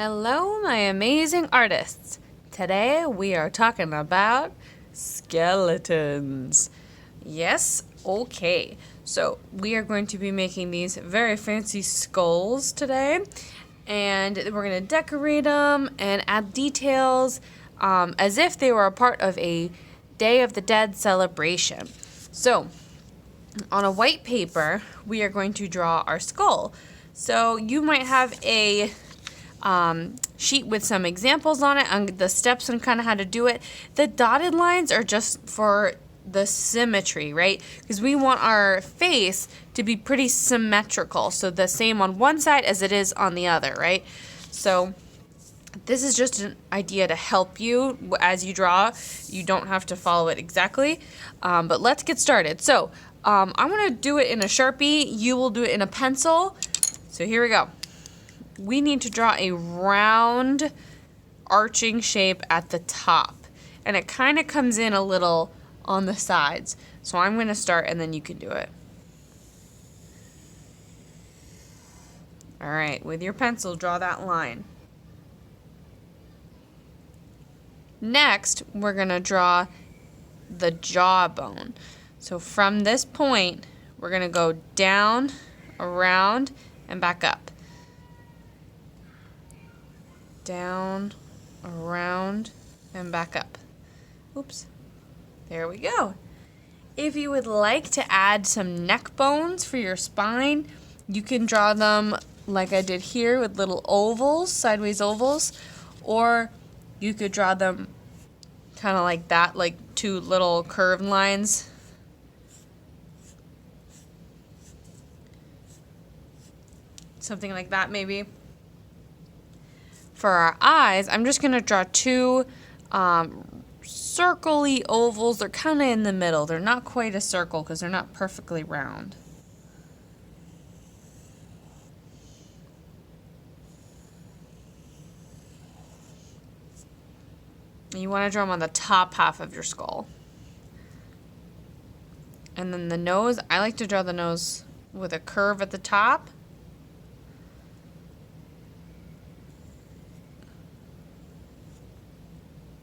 Hello, my amazing artists. Today we are talking about skeletons. Yes, okay. So we are going to be making these very fancy skulls today, and we're going to decorate them and add details as if they were a part of a Day of the Dead celebration. So on a white paper, we are going to draw our skull. So you might have a sheet with some examples on it, on the steps and kind of how to do it. The dotted lines are just for the symmetry, right? Because we want our face to be pretty symmetrical. So the same on one side as it is on the other, right? So this is just an idea to help you as you draw. You don't have to follow it exactly, but let's get started. So I'm going to do it in a Sharpie. You will do it in a pencil. So here we go. We need to draw a round arching shape at the top. And it kind of comes in a little on the sides. So I'm going to start and then you can do it. All right, with your pencil, draw that line. Next, we're going to draw the jawbone. So from this point, we're going to go down, around, and back up. Down, around, and back up. Oops. There we go. If you would like to add some neck bones for your spine, you can draw them like I did here with little ovals, sideways ovals, or you could draw them kind of like that, like two little curved lines. Something like that maybe. For our eyes, I'm just going to draw two circle-y ovals. They're kind of in the middle. They're not quite a circle because they're not perfectly round. And you want to draw them on the top half of your skull. And then the nose, I like to draw the nose with a curve at the top.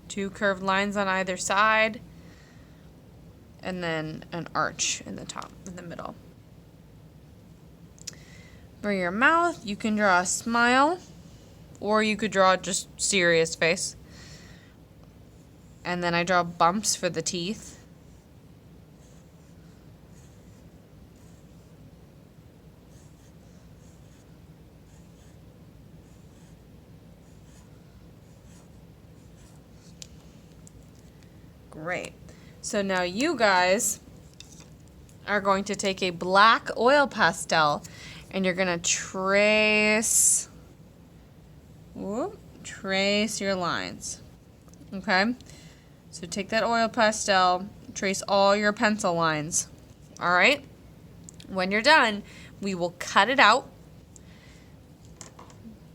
Two curved lines on either side, and then an arch in the top, in the middle. For your mouth, you can draw a smile, or you could draw just serious face. And then I draw bumps for the teeth. Great. So now you guys are going to take a black oil pastel and you're going to trace your lines. Okay? So take that oil pastel, trace all your pencil lines. All right? When you're done, we will cut it out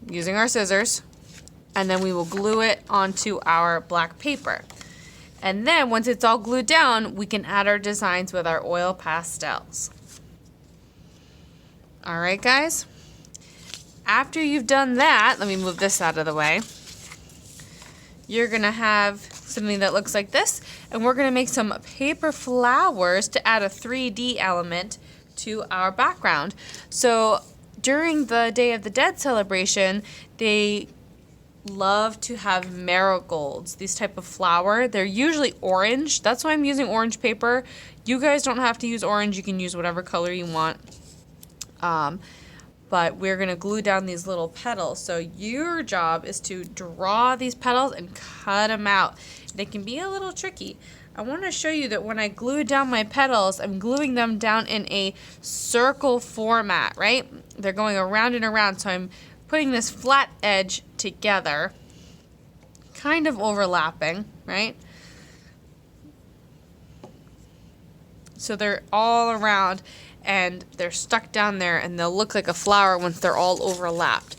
using our scissors, and then we will glue it onto our black paper. And then once it's all glued down, we can add our designs with our oil pastels. All right, guys. After you've done that, let me move this out of the way. You're going to have something that looks like this, and we're going to make some paper flowers to add a 3D element to our background. So during the Day of the Dead celebration, they love to have marigolds, these type of flower. They're usually orange. That's why I'm using orange paper. You guys don't have to use orange. You can use whatever color you want. But we're going to glue down these little petals. So your job is to draw these petals and cut them out. They can be a little tricky. I want to show you that when I glue down my petals, I'm gluing them down in a circle format, right? They're going around and around, so I'm putting this flat edge together, kind of overlapping, right? So they're all around and they're stuck down there and they'll look like a flower once they're all overlapped.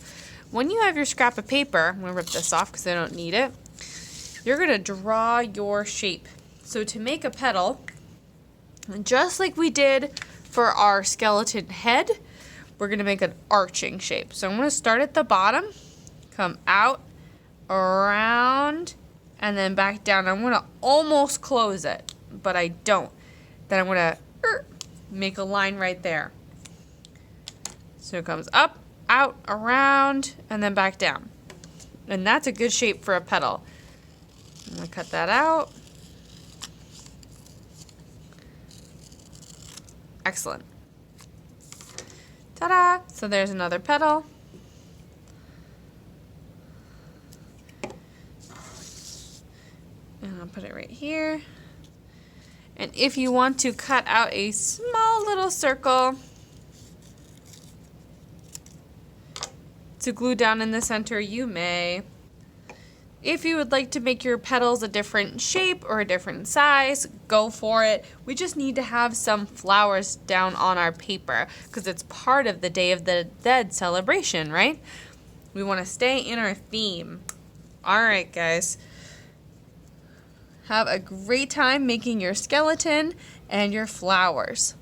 When you have your scrap of paper, I'm going to rip this off because I don't need it, you're going to draw your shape. So to make a petal, just like we did for our skeleton head, we're going to make an arching shape. So I'm going to start at the bottom, come out, around, and then back down. I'm going to almost close it, but I don't. Then I'm going to make a line right there. So it comes up, out, around, and then back down. And that's a good shape for a petal. I'm going to cut that out. Excellent. Ta-da! So there's another petal. And I'll put it right here. And if you want to cut out a small little circle to glue down in the center, you may. If you would like to make your petals a different shape or a different size, go for it. We just need to have some flowers down on our paper because it's part of the Day of the Dead celebration, right? We want to stay in our theme. All right, guys. Have a great time making your skeleton and your flowers.